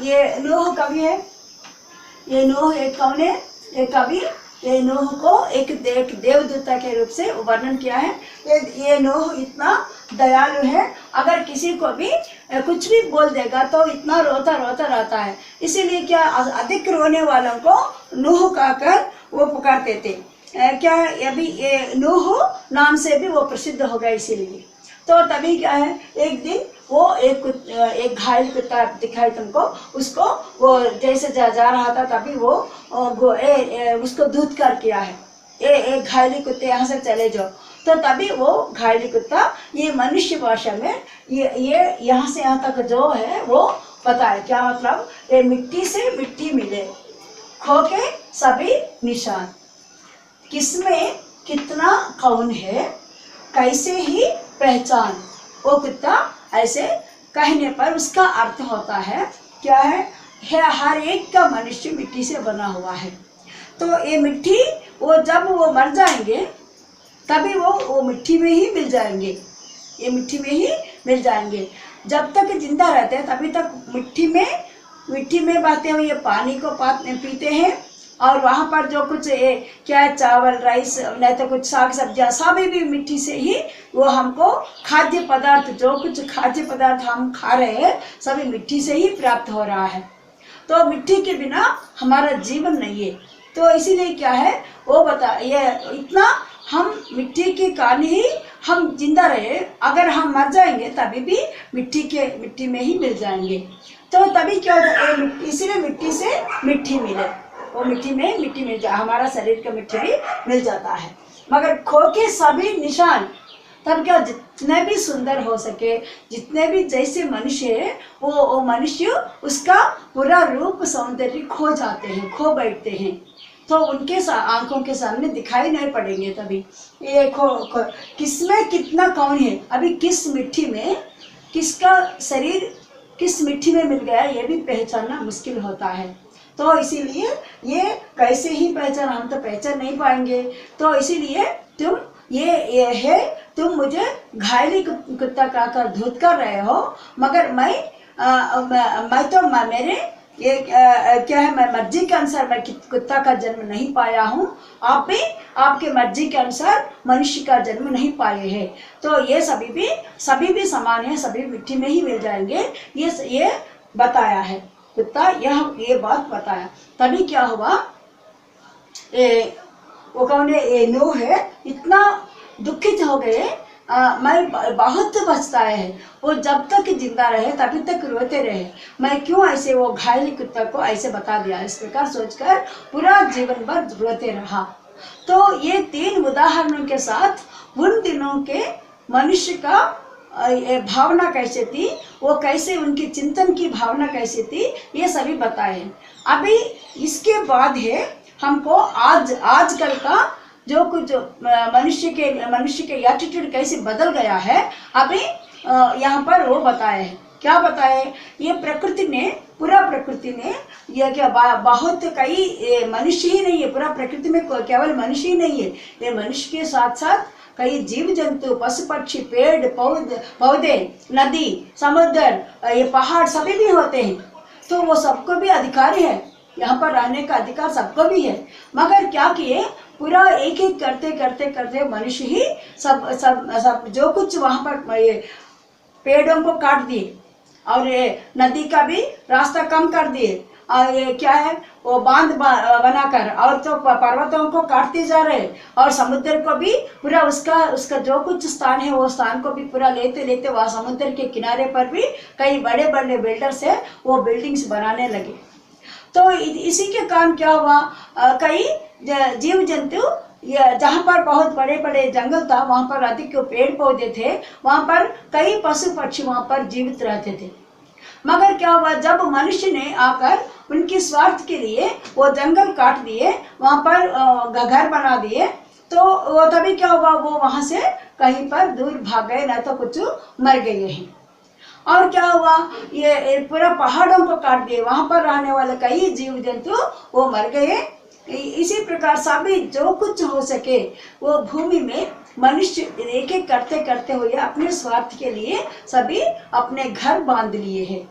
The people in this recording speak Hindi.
ये नूह कवि है। ये नूह एक कौन है? एक कवि। ये नूह को एक देवदूता के रूप से वर्णन किया है। ये नूह इतना दयालु है, अगर किसी को भी कुछ भी बोल देगा तो इतना रोता रोता रहता है। इसीलिए क्या अधिक रोने वालों को नूह कहकर वो पुकारते थे। क्या अभी ये नूह नाम से भी वो प्रसिद्ध हो गया इसीलिए। तो तभी क्या है, एक दिन वो एक घायल कुत्ता दिखाई तुमको, उसको वो जैसे जा रहा था तभी वो उसको दूध कर किया है, एक घायली कुत्ते यहाँ से चले जाओ। तो तभी वो घायली कुत्ता ये मनुष्य भाषा में ये यहाँ से यहाँ तक जो है वो बताए। क्या मतलब? ये मिट्टी से मिट्टी मिले, खो के सभी निशान, किसमें कितना कौन है, कैसे ही पहचान। वो कुत्ता ऐसे कहने पर उसका अर्थ होता है क्या है, हर एक का मनुष्य मिट्टी से बना हुआ है। तो ये मिट्टी वो जब वो मर जाएंगे तभी वो मिट्टी में ही मिल जाएंगे, ये मिट्टी में ही मिल जाएंगे। जब तक जिंदा रहते हैं तभी तक मिट्टी में बहते हुए पानी को पीते हैं, और वहाँ पर जो कुछ क्या है, चावल राइस नहीं तो कुछ साग सब्जियाँ सभी भी मिट्टी से ही वो हमको खाद्य पदार्थ, जो कुछ खाद्य पदार्थ हम खा रहे हैं सभी मिट्टी से ही प्राप्त हो रहा है। तो मिट्टी के बिना हमारा जीवन नहीं है। तो इसीलिए क्या है वो ये इतना हम मिट्टी के कारण ही हम जिंदा रहे, अगर हम मर जाएंगे तभी भी मिट्टी में ही मिल जाएंगे। तो तभी क्या होता, इसीलिए मिट्टी से मिट्टी मिले, वो मिट्टी मिल जाए, हमारा शरीर का मिट्टी भी मिल जाता है। मगर खो के सभी निशान, तब क्या जितने भी सुंदर हो सके, जितने भी जैसे मनुष्य है वो मनुष्य उसका पूरा रूप सौंदर्य खो जाते हैं, खो बैठते हैं, तो उनके आंखों के सामने दिखाई नहीं पड़ेंगे। तभी ये किसमें कितना कौन है, अभी किस मिट्टी में किसका शरीर किस मिट्टी में मिल गया ये भी पहचानना मुश्किल होता है। तो इसीलिए ये कैसे ही पहचान, हम तो पहचान नहीं पाएंगे। तो इसीलिए तुम ये है, तुम मुझे घायली कुत्ता कहकर धूत कर रहे हो, मगर मैं तो मेरे ये क्या है, मैं मर्जी के अनुसार मैं कुत्ता का जन्म नहीं पाया हूँ, आप भी आपके मर्जी के अनुसार मनुष्य का जन्म नहीं पाए हैं। तो ये सभी भी समान है, सभी मिट्टी में ही मिल जाएंगे, ये बताया है कुत्ता, ये बात बताया। तभी क्या हुआ, वो कौन है, नूह है, इतना दुखित हो गए, मैं बहुत पछताए है, वो जब तक जिंदा रहे तभी तक रोते रहे, मैं क्यों ऐसे वो घायल कुत्ता को ऐसे बता दिया, इस प्रकार सोचकर पूरा जीवन भर रोते रहा। तो ये 3 उदाहरणों के साथ उन दिनों के मनुष्य का भावना कैसे थी, वो कैसे उनकी चिंतन की भावना कैसे थी, ये सभी बताए। अभी इसके बाद है हमको आजकल का जो कुछ मनुष्य के एटीट्यूड कैसे बदल गया है, अभी यहाँ पर वो बताए हैं। क्या बताए, ये पूरा प्रकृति ने ये क्या बहुत कई मनुष्य ही नहीं है, पूरा प्रकृति में केवल मनुष्य ही नहीं है, ये मनुष्य के साथ साथ कई जीव जंतु, पशु पक्षी, पेड़ पौधे, नदी, समुद्र, ये पहाड़ सभी भी होते हैं। तो वो सबको भी अधिकार है, यहाँ पर रहने का अधिकार सबको भी है। मगर क्या किए, पूरा एक एक करते मनुष्य ही सब जो कुछ वहाँ पर ये पेड़ों को काट दिए, और ये नदी का भी रास्ता कम कर दिए, और ये क्या है वो बांध बनाकर, और तो पर्वतों को काटते जा रहे, और समुद्र को भी पूरा उसका जो कुछ स्थान है वो स्थान को भी पूरा लेते वहाँ समुद्र के किनारे पर भी कई बड़े बड़े बिल्डर्स है वो बिल्डिंग्स बनाने लगे। तो इसी के कारण क्या हुआ, कई जीव जंतु, जहाँ पर बहुत बड़े बड़े जंगल था वहाँ पर अधिक पेड़ पौधे थे, वहाँ पर कई पशु पक्षी वहाँ पर जीवित रहते थे। मगर क्या हुआ, जब मनुष्य ने आकर उनके स्वार्थ के लिए वो जंगल काट दिए, वहाँ पर घर बना दिए, तो वो तभी क्या हुआ, वो वहाँ से कहीं पर दूर भाग गए, ना तो कुछ मर गए हैं। और क्या हुआ, ये पूरा पहाड़ों को काट दिए, वहाँ पर रहने वाले कई जीव जंतु वो मर गए। इसी प्रकार सभी जो कुछ हो सके वो भूमि में मनुष्य एक एक करते हुए अपने स्वार्थ के लिए सभी अपने घर बांध लिए हैं।